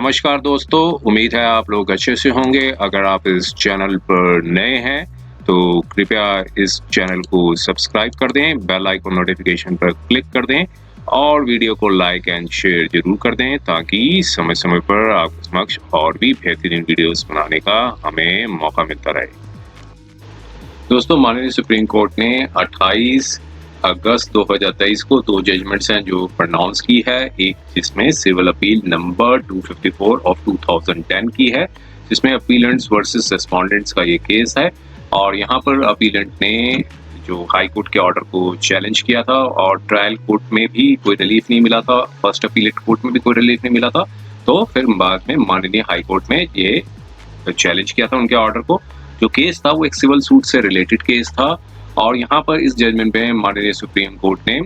नमस्कार दोस्तों, उम्मीद है आप लोग अच्छे से होंगे। अगर आप इस चैनल पर नए हैं तो कृपया इस चैनल को सब्सक्राइब कर दें, बेल आइकन नोटिफिकेशन पर क्लिक कर दें और वीडियो को लाइक एंड शेयर जरूर कर दें ताकि समय समय पर आपके समक्ष और भी बेहतरीन वीडियोस बनाने का हमें मौका मिलता रहे। दोस्तों, माननीय सुप्रीम कोर्ट ने 28 अगस्त 2023 को दो जजमेंट्स हैं जो प्रोनाउंस की है। एक जिसमें सिविल अपील नंबर 254 ऑफ 2010 की है, जिसमें अपीलेंट्स वर्सेस रेस्पोंडेंट्स का ये केस है। और यहाँ पर अपीलेंट ने जो हाई कोर्ट के ऑर्डर को चैलेंज किया था और ट्रायल कोर्ट में भी कोई रिलीफ नहीं मिला था, फर्स्ट अपीलेट कोर्ट में भी कोई रिलीफ नहीं मिला था, तो फिर बाद में माननीय हाई कोर्ट में ये चैलेंज किया था उनके ऑर्डर को। जो केस था वो एक सिविल सूट से रिलेटेड केस था और यहाँ पर इस जजमेंट में माननीय सुप्रीम कोर्ट ने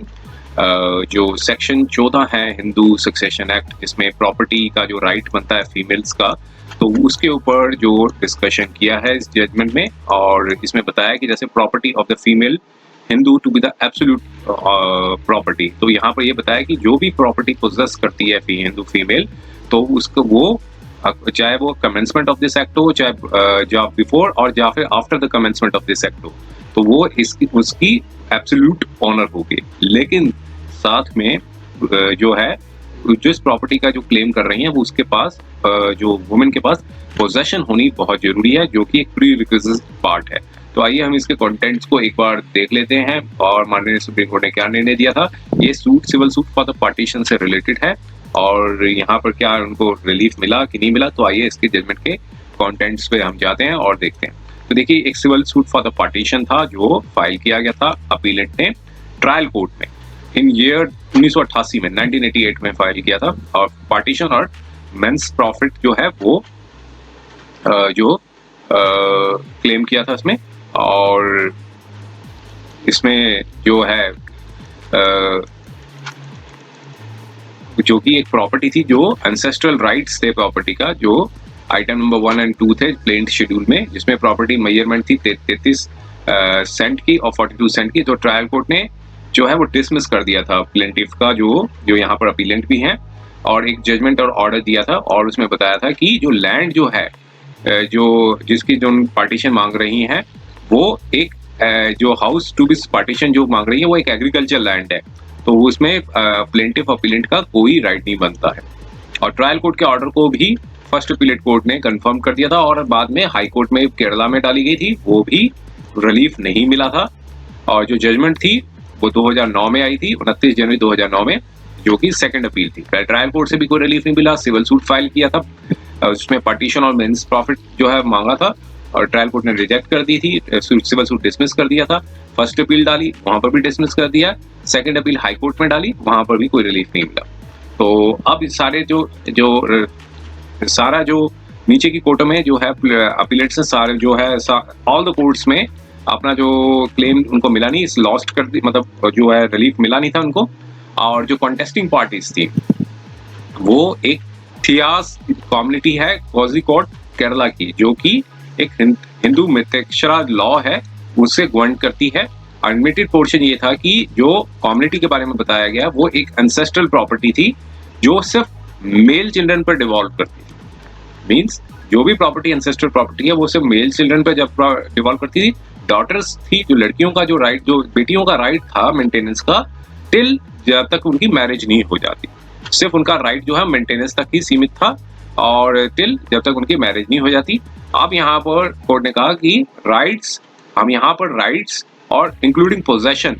जो सेक्शन 14 है हिंदू सक्सेशन एक्ट, इसमें प्रॉपर्टी का जो राइट बनता है फीमेल्स का, तो उसके ऊपर जो डिस्कशन किया है इस जजमेंट में। और इसमें बताया कि जैसे property of the female Hindu to be the absolute property, तो यहाँ पर ये बताया कि जो भी प्रॉपर्टी पोजेस करती है हिंदू फीमेल, तो उसको वो चाहे वो कमेंसमेंट ऑफ दिस एक्ट हो, चाहे जो बिफोर और या फिर after the commencement of this act हो, तो वो इसकी उसकी एब्सोल्यूट ऑनर होगी। लेकिन साथ में जो है जिस प्रॉपर्टी का जो क्लेम कर रही है वो उसके पास जो वुमेन के पास पोजेशन होनी बहुत जरूरी है, जो कि एक प्री रिक्विजिट पार्ट है। तो आइए हम इसके कंटेंट्स को एक बार देख लेते हैं और माननीय सुप्रीम कोर्ट ने क्या निर्णय दिया था। ये suit civil suit for the partition से रिलेटेड है और यहाँ पर क्या उनको रिलीफ मिला कि नहीं मिला, तो आइए इसके जजमेंट के कंटेंट्स पे हम जाते हैं और देखते हैं। तो देखिए, एक civil suit for the partition था जो फाइल किया गया था अपीलेंट ने ट्रायल कोर्ट में इन ईयर 1988 में 1988 में फाइल किया था। और पार्टीशन और मेंस प्रॉफिट जो है वो जो क्लेम किया था इसमें। और इसमें जो है जो कि एक प्रॉपर्टी थी, जो एंसेस्ट्रल राइट्स थे प्रॉपर्टी का, जो आइटम नंबर 1 और 2 थे प्लेंट शेड्यूल में, जिसमें प्रॉपर्टी मेजरमेंट थी 33 सेंट की और 42 सेंट की। तो ट्रायल कोर्ट ने जो है वो डिसमिस कर दिया था प्लेंटिफ का, जो यहाँ पर अपीलेंट भी हैं, और एक जजमेंट और ऑर्डर दिया था। और उसमें बताया था कि जो लैंड जो है जो जिसकी जो पार्टीशन मांग रही हैं, वो एक जो हाउस टू बी पार्टीशन जो मांग रही है वो एक एग्रीकल्चर लैंड है, तो उसमें प्लेंटिफ अपीलेंट का कोई राइट नहीं बनता है। और ट्रायल कोर्ट के ऑर्डर को भी फर्स्ट अपीलेट कोर्ट ने कंफर्म कर दिया था और बाद में हाई कोर्ट में केरला में डाली गई थी, वो भी रिलीफ नहीं मिला था। और जो जजमेंट थी वो 2009 में आई थी, 29 जनवरी 2009 में, जो कि सेकंड अपील थी। ट्रायल कोर्ट से भी कोई रिलीफ नहीं मिला, सिविल सूट फाइल किया था, उसमें पार्टीशन और मेंस प्रॉफिट जो है मांगा था और ट्रायल कोर्ट ने रिजेक्ट कर दी थी, सिविल सूट डिसमिस कर दिया था। फर्स्ट अपील डाली, वहां पर भी डिसमिस कर दिया। सेकंड अपील हाई कोर्ट में डाली, वहां पर भी कोई रिलीफ नहीं मिला। तो अब सारे सारा जो नीचे की कोर्टों में जो है अपीलेट्स सारे जो है ऑल द कोर्ट्स में अपना जो क्लेम उनको मिला नहीं, इस लॉस्ट कर दी, मतलब जो है रिलीफ मिला नहीं था उनको। और जो कॉन्टेस्टिंग पार्टीज थी वो एक थियास कम्युनिटी है कोझिकोड केरला की, जो कि एक हिंदू मिथक्षरा लॉ है उससे गवर्न करती है। एडमिटेड पोर्शन ये था कि जो कम्युनिटी के बारे में बताया गया वो एक एंसेस्ट्रल प्रॉपर्टी थी जो सिर्फ मेल चिल्ड्रन पर डिवॉल्व करती थी। मींस जो भी प्रॉपर्टी एंसेस्ट्रल प्रॉपर्टी है वो सिर्फ मेल चिल्ड्रन पर जब डिवॉल्व करती थी। डॉटर्स थी, जो लड़कियों का जो राइट, जो बेटियों का राइट था मेंटेनेंस का, टिल जब तक उनकी मैरिज नहीं हो जाती, सिर्फ उनका राइट जो है मेंटेनेंस तक ही सीमित था और टिल जब तक उनकी मैरिज नहीं हो जाती। अब यहाँ पर कोर्ट ने कहा कि राइट्स, हम यहाँ पर राइट्स और इंक्लूडिंग पोजेशन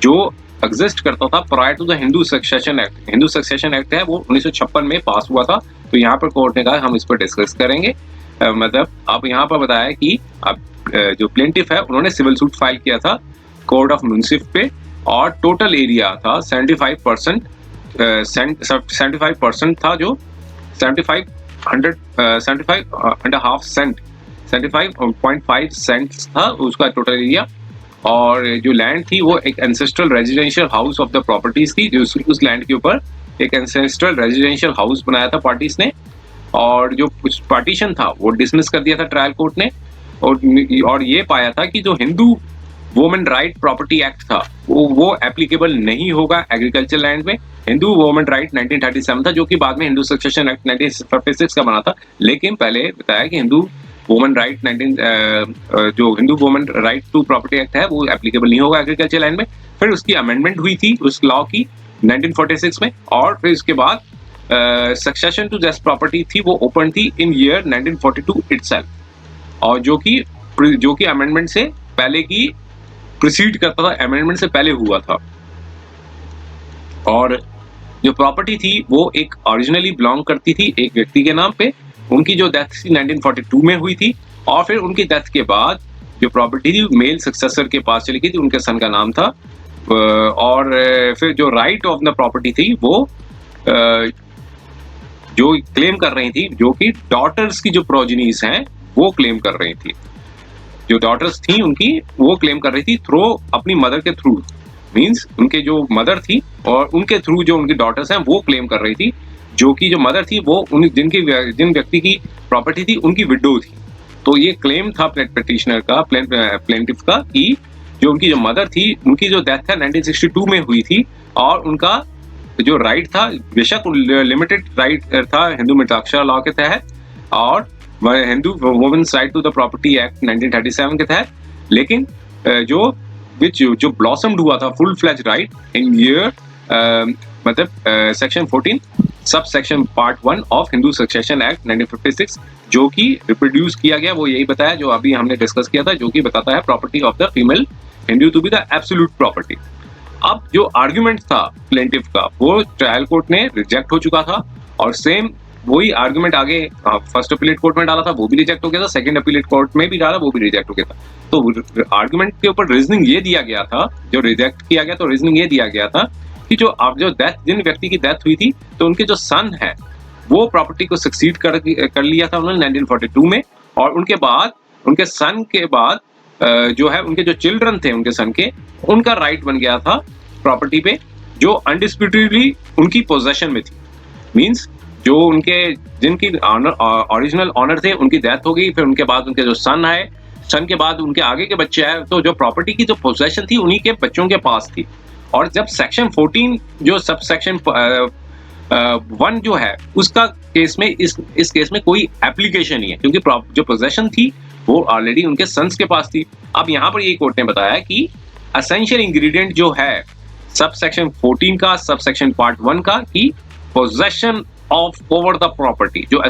जो एग्जिस्ट करता था prior to the Hindu succession act, Hindu succession act है वो 1956 में पास हुआ था, तो यहाँ पर कोर्ट ने कहा हम इस पर डिस्कस करेंगे। मतलब अब यहाँ पर बताया कि अब जो प्लेंटिफ है उन्होंने सिविल सूट फाइल किया था कोर्ट ऑफ म्युनिसिप पे और टोटल एरिया था 75% 75% था, जो 75.5 सेंट था उसका टोटल एरिया। और जो लैंड थी वो एक ancestral residential house of the properties थी, जो उस लैंड के ऊपर एक एंसेस्ट्रल रेजिडेंशियल हाउस बनाया था पार्टीज ने। और जो कुछ पार्टीशन था वो डिसमिस कर दिया था ट्रायल कोर्ट ने और ये पाया था कि जो Hindu women right property act था वो एप्लीकेबल नहीं होगा एग्रीकल्चर लैंड में। हिंदू वुमेन राइट 1937 था, जो कि बाद में हिंदू सक्सेशन एक्ट 1956 का बना था। लेकिन पहले बताया कि हिंदू वुमेन राइट जो Hindu women right to property act है वो एप्लीकेबल नहीं होगा एग्रीकल्चर लैंड में। फिर उसकी अमेंडमेंट हुई थी उस लॉ की 1946 में, और फिर इसके बाद सक्सेशन टू दिस प्रॉपर्टी थी वो ओपन थी इन ईयर 1942 इटसेल्फ, और जो कि अमेंडमेंट से पहले की प्रीसीड करता था, अमेंडमेंट से पहले हुआ था। और जो प्रॉपर्टी थी वो एक ओरिजिनली बिलोंग करती थी एक व्यक्ति के नाम पे, उनकी जो डेथ थी 1942 में हुई थी, और फिर उनकी डेथ के बाद जो प्रॉपर्टी थी मेल सक्सेसर के पास चली गई थी, उनके सन का नाम था। और फिर जो राइट ऑफ द प्रॉपर्टी थी वो जो क्लेम कर रही थी, जो कि डॉटर्स की जो प्रोजेनीज हैं वो क्लेम कर रही थी, जो डॉटर्स थी उनकी वो क्लेम कर रही थी थ्रू अपनी मदर के थ्रू, मींस उनके जो मदर थी और उनके थ्रू जो उनकी डॉटर्स हैं वो क्लेम कर रही थी, जो कि जो मदर थी वो जिन व्यक्ति की प्रॉपर्टी थी उनकी विडो थी। तो ये क्लेम था पिटिशनर का, प्लेंटिफ का, कि जो उनकी जो मदर थी उनकी जो डेथ है 1962 में हुई थी, और उनका जो राइट था बेशक लिमिटेड राइट था हिंदू मिताक्षरा लॉ के तहत और Hindu women's right to the property act 1937 के तहत, लेकिन जो ब्लॉसम्ड हुआ था full fledge right in year मतलब section 14 sub section part 1 of Hindu succession act 1956, जो कि रिप्रोड्यूस किया गया, वो यही बताया जो अभी हमने डिस्कस किया था, जो कि बताता है property of the female Hindu to be the absolute property. अब जो आर्ग्यूमेंट था प्लेंटिफ का वो ट्रायल कोर्ट ने रिजेक्ट हो चुका था, और सेम वही आर्ग्यूमेंट आगे फर्स्ट अपीलेट कोर्ट में डाला था, वो भी रिजेक्ट हो गया था, सेकंड अपीलेट कोर्ट में भी डाला, वो भी रिजेक्ट हो गया था। तो आर्ग्यूमेंट के ऊपर रीजनिंग ये दिया गया था, जो रिजेक्ट किया गया तो रीजनिंग ये दिया गया था कि जो डेथ जिन व्यक्ति की डेथ हुई थी तो उनके जो सन है वो प्रॉपर्टी को सक्सीड कर लिया था उन्होंने 1942 में, और उनके बाद उनके सन के बाद जो है उनके जो चिल्ड्रन थे उनके सन के, उनका राइट बन गया था प्रॉपर्टी पे जो अनडिस्प्यूटेडली उनकी पोजेशन में थी। मींस जो उनके जिनकी ओरिजिनल ऑनर थे उनकी डेथ हो गई, फिर उनके बाद उनके जो सन आए, सन के बाद उनके आगे के बच्चे आए, तो जो प्रॉपर्टी की जो पोजेशन थी उन्हीं के बच्चों के पास थी। और जब सेक्शन 14 जो सब सेक्शन 1 जो है उसका केस में इस केस में कोई एप्लीकेशन नहीं है, क्योंकि जो पोजेशन थी वो ऑलरेडी उनके सन्स के पास थी। अब यहाँ पर ये कोर्ट ने बताया कि एसेंशियल इंग्रेडिएंट जो है सब सेक्शन 14 का, सब सेक्शन पार्ट 1 का, कि possession of over the property, जो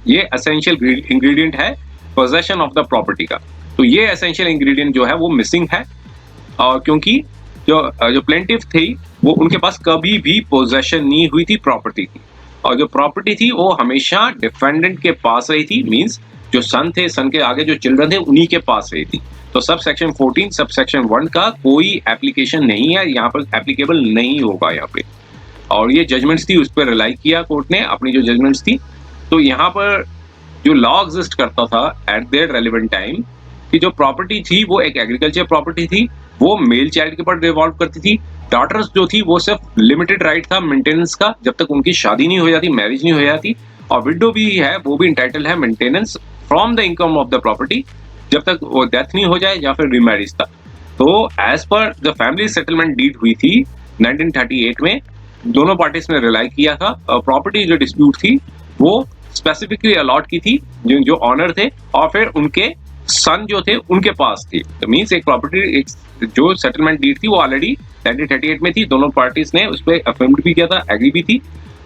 ये एसेंशियल इंग्रेडिएंट है पोजेशन ऑफ द प्रॉपर्टी का, तो ये एसेंशियल इंग्रेडिएंट जो है वो मिसिंग है। और क्योंकि जो प्लेंटिफ थी वो उनके पास कभी भी पोजेशन नहीं हुई थी प्रॉपर्टी की, और जो प्रॉपर्टी थी वो हमेशा डिफेंडेंट के पास रही थी, मींस जो सन थे, सन के आगे जो चिल्ड्रन थे उन्हीं के पास रही थी। तो सब सेक्शन 14 सब सेक्शन 1 का कोई एप्लीकेशन नहीं है, यहाँ पर एप्लीकेबल नहीं होगा यहाँ पे। और ये जजमेंट्स थी उस पर रिलाई किया कोर्ट ने अपनी जो जजमेंट्स थी। तो यहाँ पर जो लॉ एग्जिस्ट करता था एट देयर रेलेवेंट टाइम कि जो प्रॉपर्टी थी वो एक एग्रीकल्चर प्रॉपर्टी थी, वो मेल चाइल्ड के ऊपर रिवॉल्व करती थी। डॉटर्स जो थी वो सिर्फ लिमिटेड राइट था मेंटेनेंस का, जब तक उनकी शादी नहीं हो जाती, मैरिज नहीं हो जाती। और विडो भी है, वो भी इंटाइटल है maintenance from the income of the property, जब तक वो डेथ नहीं हो जाए या फिर रीमैरिज था। तो as per the family settlement deed हुई थी 1938 में, दोनों पार्टीज ने रिलाई किया था। प्रॉपर्टी जो डिस्प्यूट थी वो स्पेसिफिकली अलॉट की थी जो ऑनर थे, और फिर उनके सन जो थे उनके पास थी। तो मींस एक प्रॉपर्टी जो सेटलमेंट डीड थी वो ऑलरेडी 1938 में थी, दोनों पार्टीज ने उस पर अफर्म्ड भी किया था, एग्री भी थी।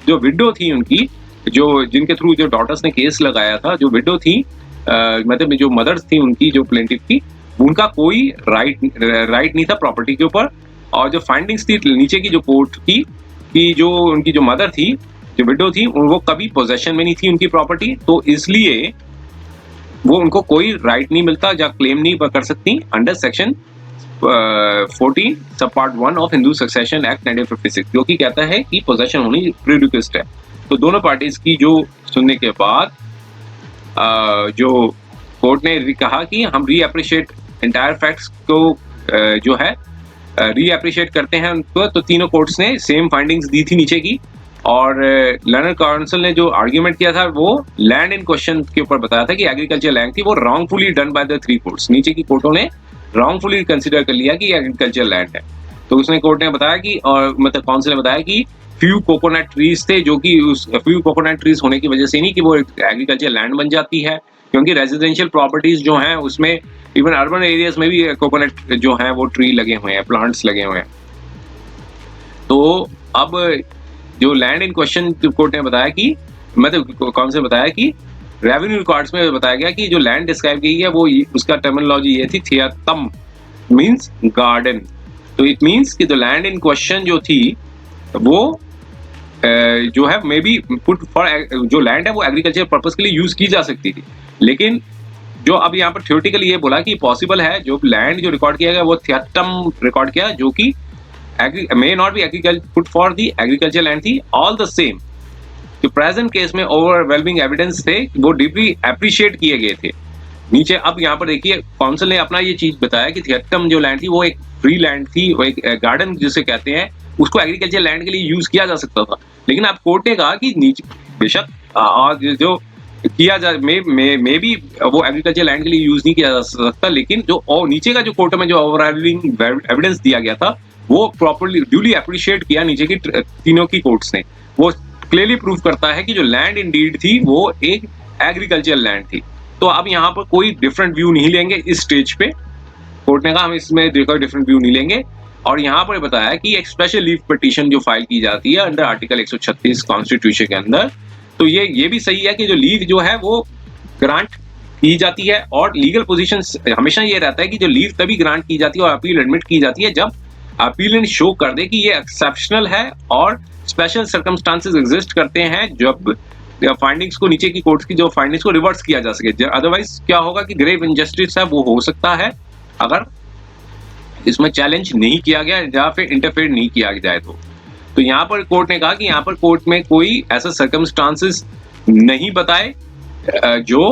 जो विडो थी उनकी, जो जिनके थ्रू जो डॉटर्स ने केस लगाया था, जो विडो थी मतलब जो मदर्स थी उनकी, जो प्लेंटिफ थी, उनका कोई राइट नहीं था प्रॉपर्टी के ऊपर। और जो फाइंडिंग्स थी नीचे की जो कोर्ट की कि जो उनकी जो मदर थी, जो विडो थी, वो कभी पोजेशन में नहीं थी उनकी प्रॉपर्टी, तो इसलिए वो उनको कोई राइट नहीं मिलता या क्लेम नहीं कर सकती अंडर सेक्शन 14 सब part 1 of Hindu succession act 1956, जो कि कहता है कि पोजेशन होनी प्रीरिक्विजिट है। तो दोनों पार्टीज की जो सुनने के बाद जो कोर्ट ने कहा कि हम री अप्रिशिएट एंटायर फैक्ट्स को जो है री अप्रिशिएट करते हैं उनको। तो तीनों कोर्ट्स ने सेम फाइंडिंग्स दी थी नीचे की, और लर्नर काउंसिल ने जो आर्ग्यूमेंट किया था वो लैंड इन क्वेश्चन के ऊपर बताया था कि एग्रीकल्चर लैंड थी वो wrongfully done by the 3 courts. नीचे की कोर्टों ने रॉन्गफुली कंसिडर कर लिया कि एग्रीकल्चर लैंड है। तो उसने कोर्ट ने बताया कि, और मतलब काउंसिल ने बताया कि फ्यू कोकोनट ट्रीज थे, जो कि उस फ्यू कोकोनट ट्रीज होने की वजह से नहीं कि वो एग्रीकल्चर लैंड बन जाती है, क्योंकि रेजिडेंशियल प्रॉपर्टीज जो हैं उसमें इवन अर्बन एरियाज में भी कोकोनट जो हैं वो ट्री लगे हुए हैं, प्लांट्स लगे हुए हैं। तो अब जो लैंड इन क्वेश्चन कोर्ट ने बताया कि, मतलब कौन से बताया कि रेवेन्यू रिकॉर्ड्स में बताया गया कि जो लैंड डिस्क्राइब की है वो उसका टर्मिनोलॉजी ये थी, थियातम मींस गार्डन। तो इट मींस कि द लैंड इन क्वेश्चन जो थी वो जो है मे बी पुट फॉर, जो लैंड है वो एग्रीकल्चर पर्पस के लिए यूज की जा सकती थी, लेकिन जो अब यहाँ पर थ्योरेटिकली ये बोला कि पॉसिबल है जो लैंड जो रिकॉर्ड किया गया वो थियातम रिकॉर्ड किया, जो कि may not be agriculture put for the agriculture land थी। all the same जो प्रेजेंट केस में ओवरवेलमिंग एविडेंस थे वो डीपली अप्रिशिएट किए गए थे। नीचे अब यहाँ पर देखिए काउंसिल ने अपना ये चीज बताया कि थियतम जो लैंड थी वो एक फ्री लैंड थी, वो एक गार्डन जिसे कहते हैं, उसको एग्रीकल्चर लैंड के लिए यूज किया जा सकता था। लेकिन अब कोर्ट ने कहा कि नीचे बेशक जो किया जा मे भी वो एग्रीकल्चर लैंड के लिए यूज नहीं किया जा सकता, लेकिन जो नीचे का जो कोर्ट में जो ओवरवेलमिंग एविडेंस दिया गया था वो प्रॉपर्ली ड्यूली अप्रिशिएट किया नीचे की तीनों की कोर्ट्स ने। वो क्लियरली प्रूव करता है कि जो लैंड इंडीड थी वो एक एग्रीकल्चर लैंड थी। तो अब यहाँ पर कोई डिफरेंट व्यू नहीं लेंगे इस स्टेज पे, कोर्ट ने कहा हम इसमें डिफरेंट व्यू नहीं लेंगे। और यहाँ पर बताया कि एक स्पेशल लीव पिटीशन जो फाइल की जाती है अंडर आर्टिकल 136 कॉन्स्टिट्यूशन के अंदर, तो ये भी सही है कि जो लीव जो है वो ग्रांट की जाती है, और लीगल पोजीशन हमेशा ये रहता है कि जो लीव तभी ग्रांट की जाती है और अपील एडमिट की जाती है जब अपीलेंट शो कर दे कि ये एक्सेप्शनल है और स्पेशल सर्कमस्टांसेस एग्जिस्ट करते हैं, जब फाइंडिंग्स को नीचे की कोर्ट्स की जो फाइंडिंग्स को रिवर्स किया जा सके। अदरवाइज क्या होगा कि ग्रेव इनजस्टिस है वो हो सकता है अगर इसमें चैलेंज नहीं किया गया या फिर इंटरफेयर नहीं किया जाए। तो यहाँ पर कोर्ट ने कहा कि यहाँ पर कोर्ट में कोई ऐसा सर्कमस्टांसेस नहीं बताए जो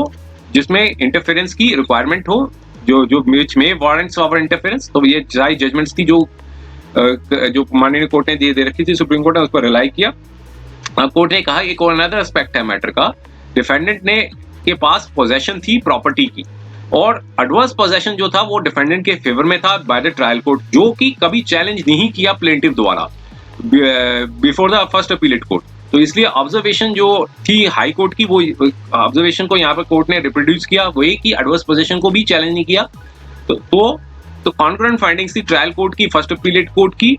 जिसमें इंटरफेरेंस की रिक्वायरमेंट हो, जो विच में वारंट्स ऑफ इंटरफेरेंस। तो ये सारी जजमेंट्स थी जो माननीय कोर्ट ने दे रखी थी, सुप्रीम कोर्ट ने उस पर रिलाई किया। कोर्ट ने कहा एक और अनदर एस्पेक्ट है मैटर का, डिफेंडेंट ने के पास पोजेशन थी प्रॉपर्टी की, और एडवर्स पोजेशन जो था वो डिफेंडेंट के फेवर में था बाय द ट्रायल कोर्ट, जो कि कभी चैलेंज नहीं किया प्लेंटिफ द्वारा before the first appellate court. तो इसलिए ऑब्जर्वेशन जो थी हाई कोर्ट की, वो ऑब्जर्वेशन को यहाँ पर कोर्ट ने रिप्रोड्यूस किया, वही कि एडवर्स पोजेशन को भी चैलेंज नहीं किया। तो कॉन्करेंट फाइंडिंग्स थी ट्रायल कोर्ट की, फर्स्ट अपीलेट कोर्ट की,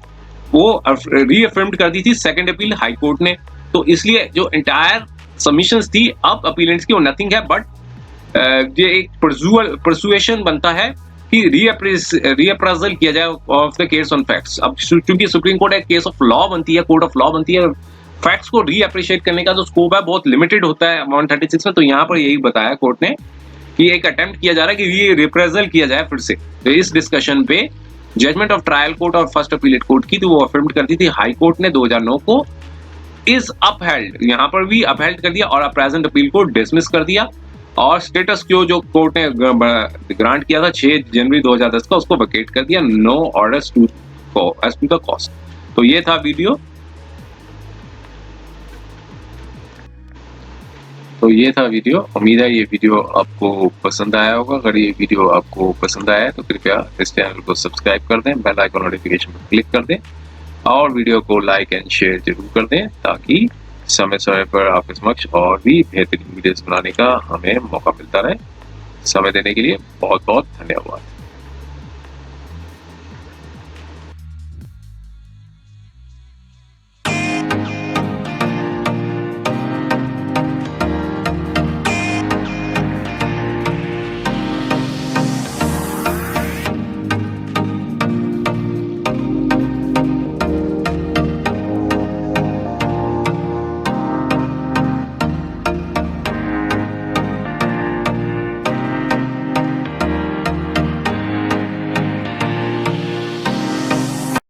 वो रीअफर्म्ड कर दी थी सेकंड अपील हाई कोर्ट ने। तो इसलिए जो एंटायर सबमिशंस थी अब अपीलेंट्स की वो नथिंग है बट ये एक परसुएशन बनता है कि रीअप्रेजल किया जाए of the case on facts. अब चूंकि सुप्रीम कोर्ट एक केस ऑफ लॉ बनती है, कोर्ट ऑफ लॉ बनती है, फैक्ट्स को रीअप्रिशिएट करने का जो स्कोप है बहुत लिमिटेड होता है 136 में। तो यहाँ पर यही बताया कोर्ट ने कि एक अटेम्प्ट किया जा रहा है कि रिप्रेजल किया जाए फिर से। तो इस डिस्कशन पे जजमेंट ऑफ ट्रायल कोर्ट और फर्स्ट अपीलेट कोर्ट की तो वो अफर्म्ड करती थी हाई कोर्ट ने 2009 को, इज अपहेल्ड, यहाँ पर भी अपहेल्ड कर दिया और प्रेजेंट अपील को डिसमिस कर दिया। और स्टेटस क्यो जो कोर्ट ने ग्रांट किया था 6 जनवरी 2010 का, उसको वैकेट कर दिया, no orders to the cost. तो ये था वीडियो, उम्मीद है ये वीडियो आपको पसंद आया होगा। अगर ये वीडियो आपको पसंद आया तो कृपया इस चैनल को सब्सक्राइब कर दें, बेल आइकन नोटिफिकेशन पर क्लिक कर दें और वीडियो को लाइक एंड शेयर जरूर कर दें, ताकि समय समय पर आपके समक्ष और भी बेहतरीन वीडियोस बनाने का हमें मौका मिलता रहे। समय देने के लिए बहुत बहुत धन्यवाद।